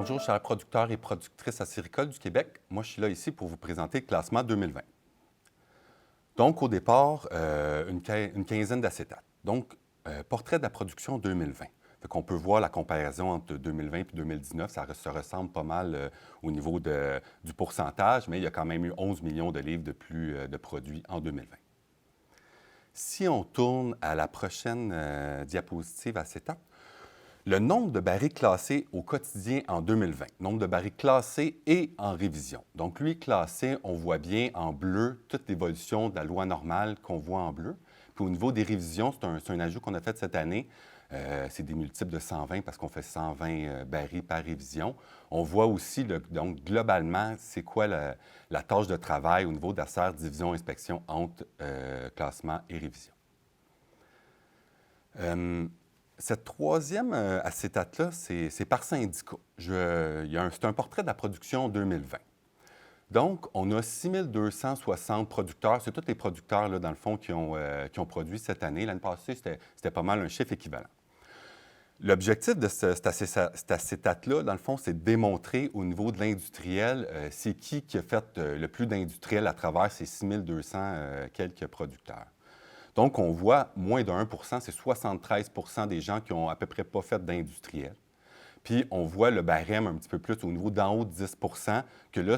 Bonjour, chers producteurs et productrices acéricoles du Québec. Moi, je suis là ici pour vous présenter le classement 2020. Donc, au départ, une quinzaine d'acétates. Donc, portrait de la production 2020. Fait qu'on peut voir la comparaison entre 2020 et 2019. Ça se ressemble pas mal au niveau du pourcentage, mais il y a quand même eu 11 millions de livres de plus de produits en 2020. Si on tourne à la prochaine diapositive acétate, le nombre de barriques classées au quotidien en 2020, nombre de barriques classées et en révision. Donc, lui, classé, on voit bien en bleu toute l'évolution de la loi normale qu'on voit en bleu. Puis au niveau des révisions, c'est un ajout qu'on a fait cette année. C'est des multiples de 120 parce qu'on fait 120 barils par révision. On voit aussi, donc, globalement, c'est quoi la tâche de travail au niveau de la serre division inspection entre classement et révision. Cette troisième acétate-là, c'est par syndicat. C'est un portrait de la production 2020. Donc, on a 6260 producteurs. C'est tous les producteurs, là, dans le fond, qui ont produit cette année. L'année passée, c'était pas mal un chiffre équivalent. L'objectif de cet acétate-là, dans le fond, c'est de démontrer au niveau de l'industriel, c'est qui a fait le plus d'industriel à travers ces 6200 quelques producteurs. Donc, on voit moins de 1 c'est 73 des gens qui n'ont à peu près pas fait d'industriel. Puis, on voit le barème un petit peu plus au niveau d'en haut de 10 que là,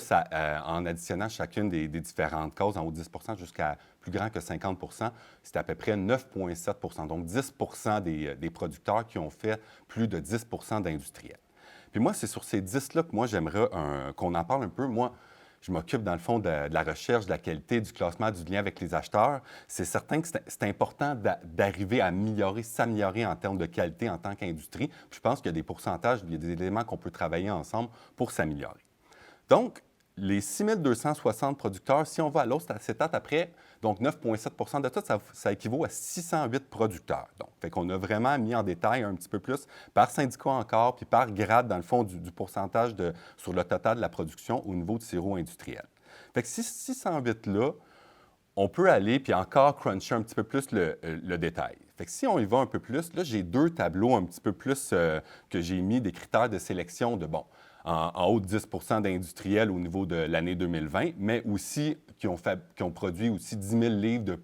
en additionnant chacune des différentes causes, en haut de 10 jusqu'à plus grand que 50 c'est à peu près 9,7 Donc, 10 des producteurs qui ont fait plus de 10 d'industriel. Puis moi, c'est sur ces 10-là que moi, j'aimerais qu'on en parle un peu. Moi, je m'occupe, dans le fond, de la recherche, de la qualité, du classement, du lien avec les acheteurs. C'est certain que c'est important d'arriver à s'améliorer en termes de qualité en tant qu'industrie. Je pense qu'il y a des pourcentages, il y a des éléments qu'on peut travailler ensemble pour s'améliorer. Donc, les 6260 producteurs, si on va à l'autre acétate après, donc 9,7 de tout, ça équivaut à 608 producteurs. Donc, fait qu'on a vraiment mis en détail un petit peu plus par syndicat encore, puis par grade, dans le fond, du pourcentage sur le total de la production au niveau du sirop industriel. Fait que 608-là, on peut aller puis encore cruncher un petit peu plus le détail. Fait que si on y va un peu plus, là, j'ai deux tableaux un petit peu plus que j'ai mis des critères de sélection de, en haut de 10 d'industriels au niveau de l'année 2020, mais aussi qui ont produit aussi 10 000 livres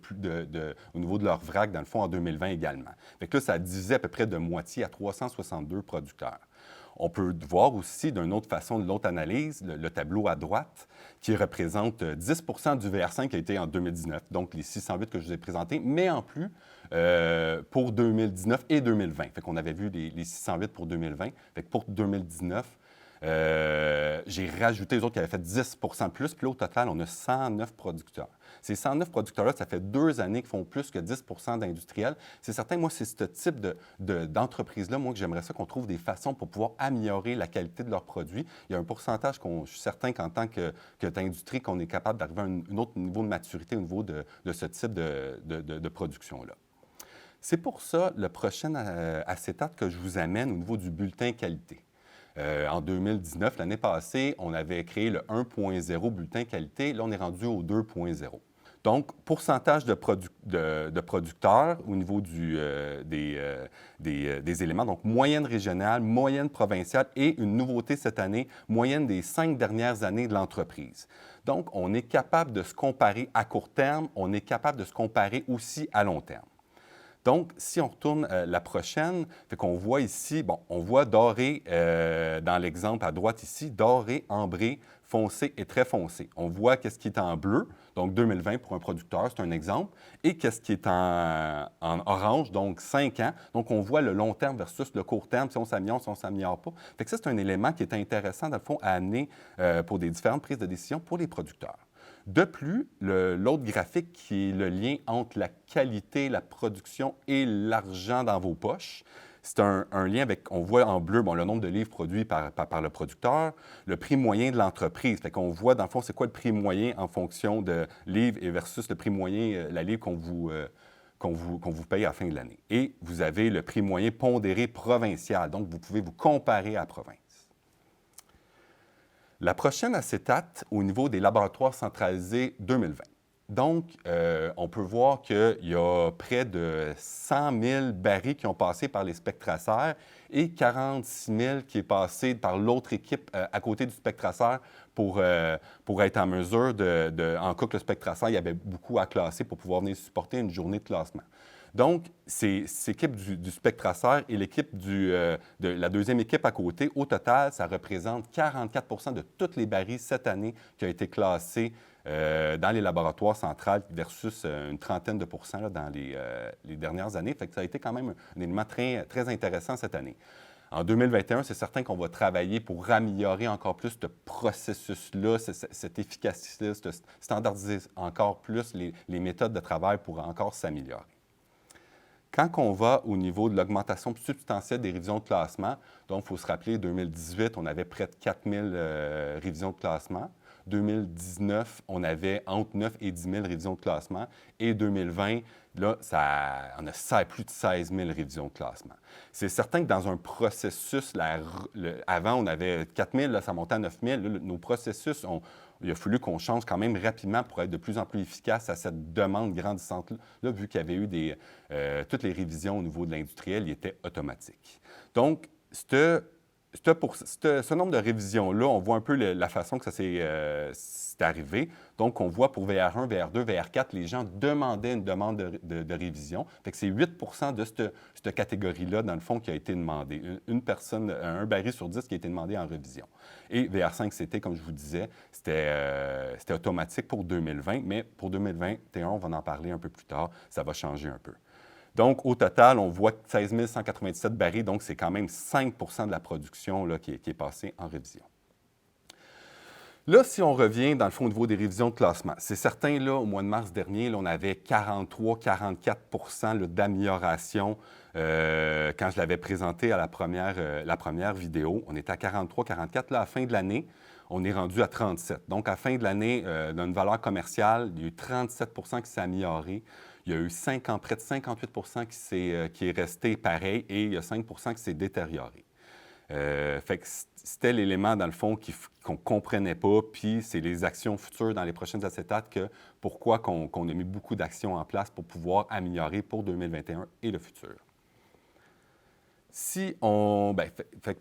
au niveau de leur vrac, dans le fond, en 2020 également. Fait que là, ça divisait à peu près de moitié à 362 producteurs. On peut voir aussi, d'une autre façon, de l'autre analyse, le tableau à droite, qui représente 10 du VR5 qui a été en 2019, donc les 608 que je vous ai présentés, mais en plus pour 2019 et 2020. Fait qu'on avait vu les 608 pour 2020. Fait que pour 2019, j'ai rajouté les autres qui avaient fait 10 de plus, puis là, au total, on a 109 producteurs. Ces 109 producteurs-là, ça fait 2 années qu'ils font plus que 10 d'industriels. C'est certain, moi, c'est ce type d'entreprise-là, moi, que j'aimerais ça qu'on trouve des façons pour pouvoir améliorer la qualité de leurs produits. Il y a un pourcentage je suis certain qu'en tant que d'industrie, qu'on est capable d'arriver à un autre niveau de maturité au niveau de ce type de production-là. C'est pour ça, le prochain acétate que je vous amène au niveau du bulletin qualité. En 2019, l'année passée, on avait créé le 1.0 bulletin qualité. Là, on est rendu au 2.0. Donc, pourcentage de producteurs au niveau des éléments. Donc, moyenne régionale, moyenne provinciale et une nouveauté cette année, moyenne des 5 dernières années de l'entreprise. Donc, on est capable de se comparer à court terme, on est capable de se comparer aussi à long terme. Donc, si on retourne la prochaine, fait qu'on voit ici, on voit doré dans l'exemple à droite ici, doré, ambré, foncé et très foncé. On voit qu'est-ce qui est en bleu, donc 2020 pour un producteur, c'est un exemple, et qu'est-ce qui est en orange, donc 5 ans. Donc, on voit le long terme versus le court terme, si on s'améliore, si on ne s'améliore pas. Fait que ça, c'est un élément qui est intéressant, dans le fond, à amener pour des différentes prises de décision pour les producteurs. De plus, l'autre graphique qui est le lien entre la qualité, la production et l'argent dans vos poches, c'est un lien avec, on voit en bleu, le nombre de livres produits par le producteur, le prix moyen de l'entreprise. Fait qu'on voit, dans le fond, c'est quoi le prix moyen en fonction de livres et versus le prix moyen, la livre qu'on vous paye à la fin de l'année. Et vous avez le prix moyen pondéré provincial. Donc, vous pouvez vous comparer à la province. La prochaine acétate au niveau des laboratoires centralisés 2020. Donc, on peut voir qu'il y a près de 100 000 barils qui ont passé par les spectracères et 46 000 qui est passé par l'autre équipe à côté du spectracère pour être en mesure en cas que le spectracère, il y avait beaucoup à classer pour pouvoir venir supporter une journée de classement. Donc, c'est l'équipe du spectracère et l'équipe de la deuxième équipe à côté. Au total, ça représente 44 de tous les barils cette année qui ont été classés dans les laboratoires centrales versus une trentaine de pourcents là, dans les dernières années. Fait que ça a été quand même un élément très, très intéressant cette année. En 2021, c'est certain qu'on va travailler pour améliorer encore plus ce processus-là, cette efficacité-là, standardiser encore plus les méthodes de travail pour encore s'améliorer. Quand on va au niveau de l'augmentation substantielle des révisions de classement, donc il faut se rappeler, 2018, on avait près de 4000 révisions de classement. 2019, on avait entre 9 et 10 000 révisions de classement. Et 2020, là, on a plus de 16 000 révisions de classement. C'est certain que dans un processus, avant, on avait 4 000, là, ça montait à 9 000. Là, nos processus, il a fallu qu'on change quand même rapidement pour être de plus en plus efficace à cette demande grandissante-là, vu qu'il y avait eu toutes les révisions au niveau de l'industriel, ils étaient automatiques. Donc, ce nombre de révisions-là, on voit un peu la façon que ça c'est arrivé. Donc, on voit pour VR1, VR2, VR4, les gens demandaient une demande de révision. Fait que c'est 8 de cette catégorie-là, dans le fond, qui a été demandé. Une personne, un baril sur 10 qui a été demandé en révision. Et VR5 CT, comme je vous disais, c'était automatique pour 2020, mais pour 2021, on va en parler un peu plus tard, ça va changer un peu. Donc, au total, on voit 16 197 barils, donc c'est quand même 5 de la production là, qui est passée en révision. Là, si on revient, dans le fond, au niveau des révisions de classement, c'est certain, là, au mois de mars dernier, là, on avait 43-44 d'amélioration quand je l'avais présenté à la première vidéo. On était à 43-44. Là, à la fin de l'année, on est rendu à 37. Donc, à la fin de l'année, dans une valeur commerciale, il y a eu 37 qui s'est amélioré. Il y a eu près de 58 qui est resté pareil et il y a 5 qui s'est détérioré. Fait que c'était l'élément, dans le fond, qu'on ne comprenait pas, puis c'est les actions futures dans les prochaines acétates pourquoi qu'on a mis beaucoup d'actions en place pour pouvoir améliorer pour 2021 et le futur.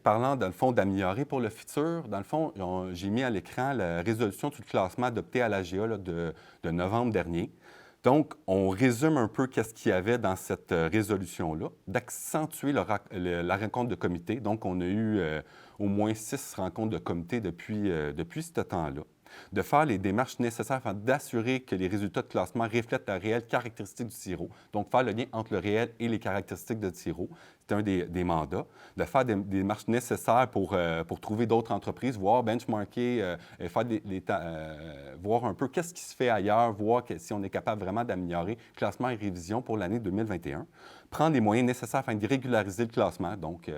Parlant, dans le fond, d'améliorer pour le futur, dans le fond, j'ai mis à l'écran la résolution du classement adoptée à l'AGA de novembre dernier. Donc, on résume un peu qu'est-ce qu'il y avait dans cette résolution-là, d'accentuer la rencontre de comité. Donc, on a eu au moins 6 rencontres de comité depuis ce temps-là. De faire les démarches nécessaires afin d'assurer que les résultats de classement reflètent la réelle caractéristique du sirop. Donc, faire le lien entre le réel et les caractéristiques de sirop, c'est un des mandats. De faire des démarches nécessaires pour trouver d'autres entreprises, voir, benchmarker, voir un peu qu'est-ce qui se fait ailleurs, voir si on est capable vraiment d'améliorer classement et révision pour l'année 2021. Prendre les moyens nécessaires afin de régulariser le classement, donc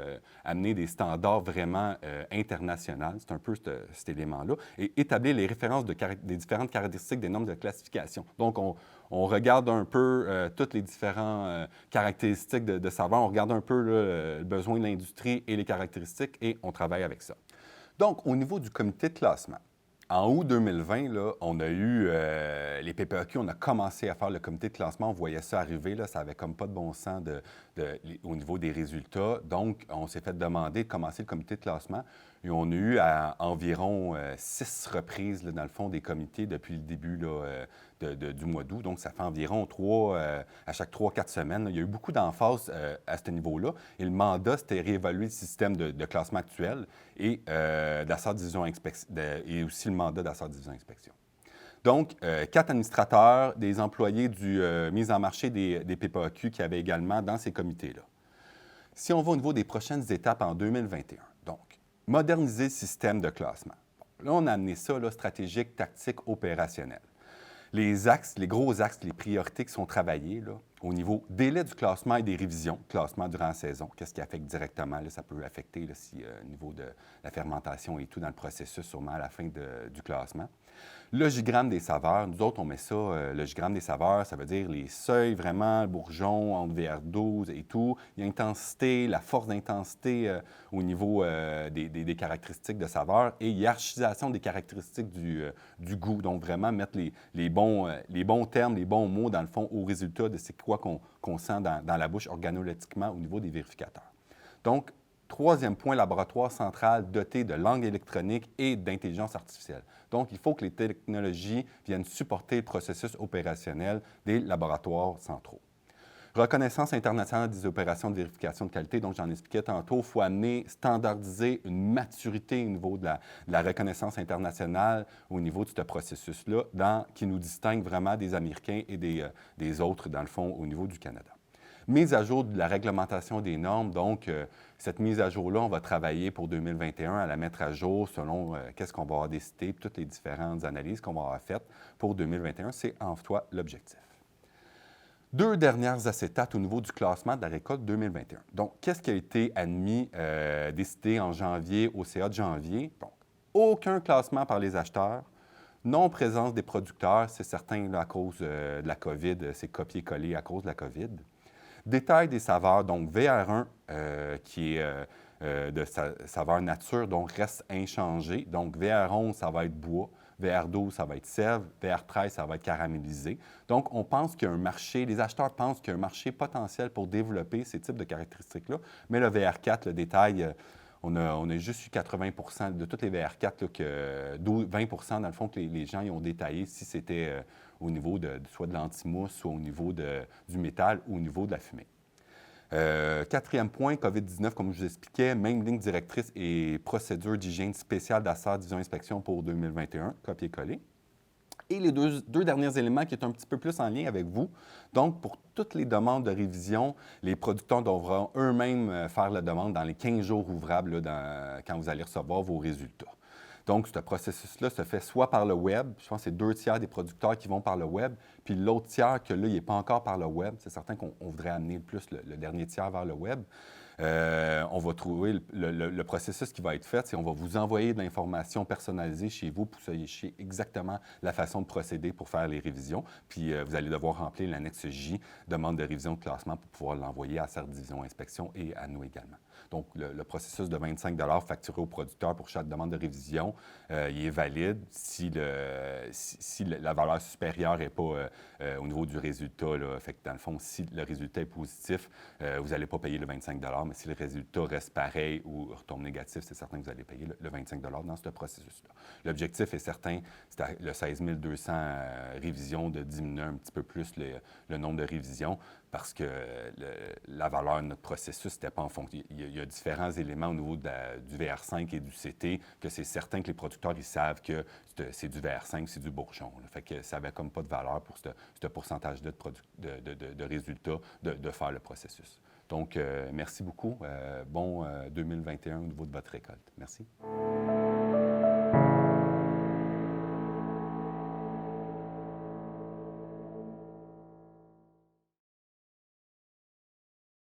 amener des standards vraiment internationaux, c'est un peu cet élément-là, et établir les références des différentes caractéristiques des normes de classification. Donc, on regarde un peu toutes les différentes caractéristiques de saveur, on regarde un peu le besoin de l'industrie et les caractéristiques, et on travaille avec ça. Donc, au niveau du comité de classement, en août 2020, là, on a eu les PPAQ, on a commencé à faire le comité de classement, on voyait ça arriver, là, ça n'avait comme pas de bon sens au niveau des résultats. Donc, on s'est fait demander de commencer le comité de classement et on a eu environ 6 reprises, là, dans le fond, des comités depuis le début là, du mois d'août. Donc, ça fait environ à chaque 3-4 semaines. Là. Il y a eu beaucoup d'emphase à ce niveau-là. Et le mandat, c'était réévaluer le système de classement actuel et division et aussi le mandat division inspection. Donc, 4 administrateurs, des employés du mise en marché des PPAQ qui avaient également dans ces comités-là. Si on va au niveau des prochaines étapes en 2021, donc, moderniser le système de classement. Bon, là, on a amené ça, là, stratégique, tactique, opérationnel. Les axes, les gros axes, les priorités qui sont travaillées là, au niveau délai du classement et des révisions, classement durant la saison, qu'est-ce qui affecte directement, là, ça peut affecter là, au niveau de la fermentation et tout dans le processus, sûrement à la fin du classement. Logigramme des saveurs, nous autres, on met ça, logigramme des saveurs, ça veut dire les seuils, vraiment, le bourgeon, entre VR12 et tout. L'intensité, la force d'intensité au niveau des caractéristiques de saveur et hiérarchisation des caractéristiques du goût. Donc, vraiment mettre les bons termes, les bons mots, dans le fond, au résultat de c'est quoi qu'on sent dans la bouche organoleptiquement au niveau des vérificateurs. Donc, troisième point, laboratoire central doté de langue électronique et d'intelligence artificielle. Donc, il faut que les technologies viennent supporter le processus opérationnel des laboratoires centraux. Reconnaissance internationale des opérations de vérification de qualité, donc j'en expliquais tantôt, il faut amener, standardiser une maturité au niveau de la reconnaissance internationale, au niveau de ce processus-là, qui nous distingue vraiment des Américains et des autres, dans le fond, au niveau du Canada. Mise à jour de la réglementation des normes. Donc, cette mise à jour-là, on va travailler pour 2021 à la mettre à jour selon qu'est-ce qu'on va avoir décidé, toutes les différentes analyses qu'on va avoir faites pour 2021. C'est en soi l'objectif. 2 dernières acétates au niveau du classement de la récolte 2021. Donc, qu'est-ce qui a été admis, décidé en janvier, au CA de janvier? Donc, aucun classement par les acheteurs. Non-présence des producteurs, c'est certain là, à cause de la COVID, c'est copié-collé à cause de la COVID. Détail des saveurs, donc VR1 qui est de saveur nature, donc reste inchangé. Donc VR11, ça va être bois. VR12, ça va être sève. VR13, ça va être caramélisé. Donc, on pense qu'il y a un marché, les acheteurs pensent qu'il y a un marché potentiel pour développer ces types de caractéristiques-là. Mais le VR4, le détail, on a juste eu 80 de toutes les VR4, là, que 20 dans le fond, que les gens y ont détaillé si c'était au niveau soit de l'antimousse, soit au niveau du métal ou au niveau de la fumée. Quatrième point, COVID-19, comme je vous expliquais, même ligne directrice et procédure d'hygiène spéciale d'ASSAR Division Inspection pour 2021, copier-coller. Et les deux derniers éléments qui sont un petit peu plus en lien avec vous. Donc, pour toutes les demandes de révision, les producteurs devront eux-mêmes faire la demande dans les 15 jours ouvrables là, quand vous allez recevoir vos résultats. Donc, ce processus-là se fait soit par le web, je pense que c'est 2 tiers des producteurs qui vont par le web, puis l'autre tiers que là, il n'est pas encore par le web. C'est certain qu'on voudrait amener plus le dernier tiers vers le web. On va trouver le processus qui va être fait, c'est qu'on va vous envoyer de l'information personnalisée chez vous pour que vous sachiez exactement la façon de procéder pour faire les révisions. Puis vous allez devoir remplir l'annexe J, demande de révision de classement, pour pouvoir l'envoyer à SAR Division Inspection et à nous également. Donc, le processus de 25 facturé au producteur pour chaque demande de révision, il est valide si la valeur supérieure n'est pas au niveau du résultat. Là, fait que dans le fond, si le résultat est positif, vous n'allez pas payer le 25 mais si le résultat reste pareil ou retombe négatif, c'est certain que vous allez payer le 25 dans ce processus-là. L'objectif est certain, c'est le 16 200 révisions, de diminuer un petit peu plus le nombre de révisions parce que la valeur de notre processus n'était pas en fonction. Il y a différents éléments au niveau du VR5 et du CT que c'est certain que les producteurs, ils savent que c'est du VR5, c'est du bourgeon. Là. Fait que ça n'avait comme pas de valeur pour ce pourcentage-là de résultats de faire le processus. Donc, merci beaucoup. Bon 2021 au niveau de votre récolte. Merci.